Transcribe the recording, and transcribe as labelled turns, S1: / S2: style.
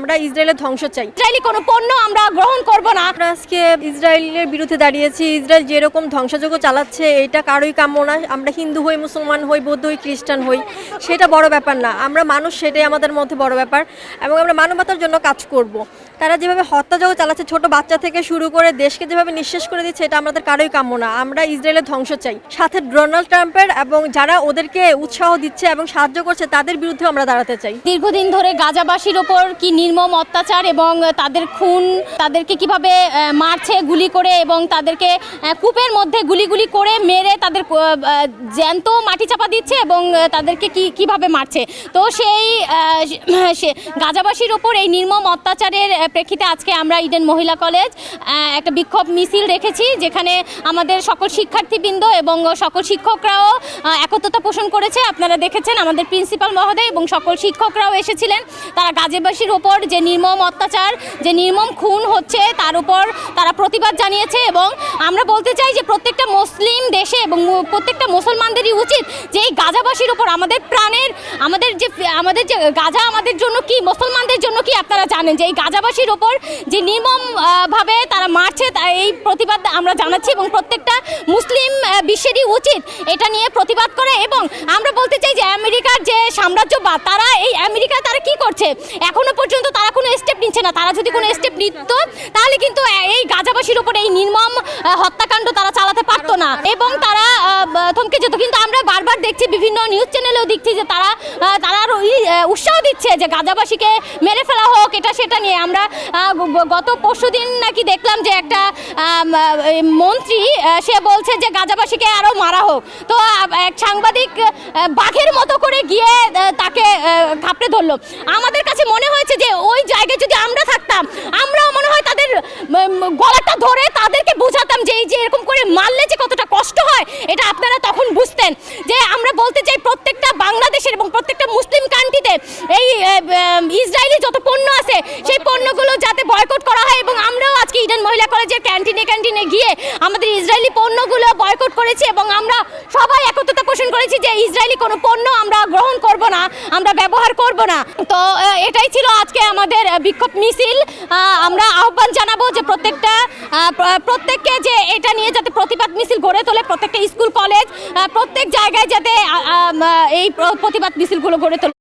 S1: আমরা ইসরায়েলের ধ্বংস চাই।
S2: ইসরায়েলি কোনো পণ্য আমরা গ্রহণ করব না।
S1: আমরা আজকে ইসরায়েলের বিরুদ্ধে দাঁড়িয়েছি। ইসরায়েল যেরকম ধ্বংসযজ্ঞ চালাচ্ছে এটা কারোই কাম্য না। আমরা হিন্দু হই, মুসলমান হই, বৌদ্ধ হই, খ্রিস্টান হই, সেটা বড় ব্যাপার না। আমরা মানুষ, সেটাই আমাদের মধ্যে বড় ব্যাপার এবং আমরা মানবতার জন্য কাজ করব। তারা যেভাবে হত্যাযজ্ঞ চালাচ্ছে, ছোট বাচ্চা থেকে শুরু করে দেশকে যেভাবে নিঃশেষ করে দিচ্ছে, এটা আমাদের কারোই কাম্য না। আমরা ইসরায়েলের ধ্বংস চাই। সাথে ডোনাল্ড ট্রাম্পের এবং যারা ওদেরকে উৎসাহ দিচ্ছে এবং সাহায্য করছে তাদের বিরুদ্ধে আমরা দাঁড়াতে চাই।
S2: দীর্ঘদিন ধরে গাজাবাসীর ওপর কি নির্মম অত্যাচার এবং তাদের খুন, তাদেরকে কিভাবে মারছে গুলি করে এবং তাদেরকে কূপের মধ্যে গুলি করে মেরে তাদের জ্যান্ত মাটি চাপা দিচ্ছে এবং তাদেরকে কিভাবে মারছে। তো সেই গাজাবাসীর ওপর এই নির্মম অত্যাচারের প্রেক্ষিতে আজকে আমরা ইডেন মহিলা কলেজ একটা বিক্ষোভ মিছিল রেখেছি, যেখানে আমাদের সকল শিক্ষার্থীবৃন্দ এবং সকল শিক্ষকরাও একত্রতা পোষণ করেছে। আপনারা দেখেছেন আমাদের প্রিন্সিপাল মহোদয় এবং সকল শিক্ষকরাও এসেছিলেন। তারা গাজাবাসীর ওপর যে নির্মম অত্যাচার, যে নির্মম খুন হচ্ছে তার উপর তারা প্রতিবাদ জানিয়েছে। এবং আমরা বলতে চাই যে প্রত্যেকটা মুসলিম দেশে এবং প্রত্যেকটা মুসলমানদেরই উচিত যে এই গাজাবাসীর ওপর আমাদের প্রাণের আমাদের যে গাজা আমাদের জন্য কি, মুসলমানদের জন্য কি, আপনারা জানেন যে এই গাজাবাসীর ওপর যে নির্মম ভাবে তারা মারছে, এই প্রতিবাদ আমরা জানাচ্ছি এবং প্রত্যেকটা মুসলিম বিশ্বেরই উচিত এটা নিয়ে প্রতিবাদ করে। এবং আমরা বলতে চাই যে আমেরিকার যে সাম্রাজ্যবাদ, তারা এই আমেরিকা তারা কি করছে, এখনো পর্যন্ত তারা কোনো স্টেপ নিচ্ছে না। তারা যদি কোনো স্টেপ নিত তাহলে কিন্তু এই গাজাবাসীর উপরে এই নির্মম হত্যাকাণ্ড তারা চালাতে পারতো না এবং তারা থমকে যেত। কিন্তু আমরা বারবার দেখছি, বিভিন্ন নিউজ চ্যানেলেও দেখছি যে তারা উৎসাহ দিচ্ছে যে গাজাবাসীকে মেরে ফেলা হোক, এটা সেটা নিয়ে। আমরা গত পরশুদিন নাকি দেখলাম যে একটা মন্ত্রী সে বলছে যে গাজাবাসীকে আরও মারা হোক। তো এক সাংবাদিক বাঘের মতো করে গিয়ে তাকে ঘাপড়ে ধরলো। আমাদের কাছে মনে হয়েছে যে ওই জায়গায় যদি আমরা থাকতাম, আমরাও মনে হয় তাদের গলাটা ধরে তাদেরকে বোঝাতাম যে এই যে এরকম করে মারলে যে কতটা কষ্ট হয়, এটা আপনারা তখন বুঝতেন। যে আমরা বলতে চাই প্রত্যেকটা বাংলাদেশের এবং প্রত্যেকটা মুসলিম কান্ট্রিতে এই ইসরায়েলি যত পণ্য আছে সেই পণ্যগুলো যাতে বয়কট করা হয়। এবং আমরাও আজকে ইডেন মহিলা কলেজের ক্যান্টিনে গিয়ে আমাদের ইসরায়েলি পণ্যগুলো বয়কট করেছি এবং আমরা সবাই একত্রতা পোষণ করেছি যে ইসরায়েলি কোনো পণ্য আমরা গ্রহণ করব না, আমরা ব্যবহার করব না। তো এটাই ছিল আজকে আমাদের বিক্ষোভ মিছিল। আমরা আহ্বান জানাবো যে প্রত্যেককে যে এটা নিয়ে যাতে প্রতিবাদ মিছিল গড়ে তোলে, প্রত্যেকটা স্কুল কলেজ প্রত্যেক জায়গায় যাতে এই প্রতিবাদ মিছিলগুলো গড়ে তোলে।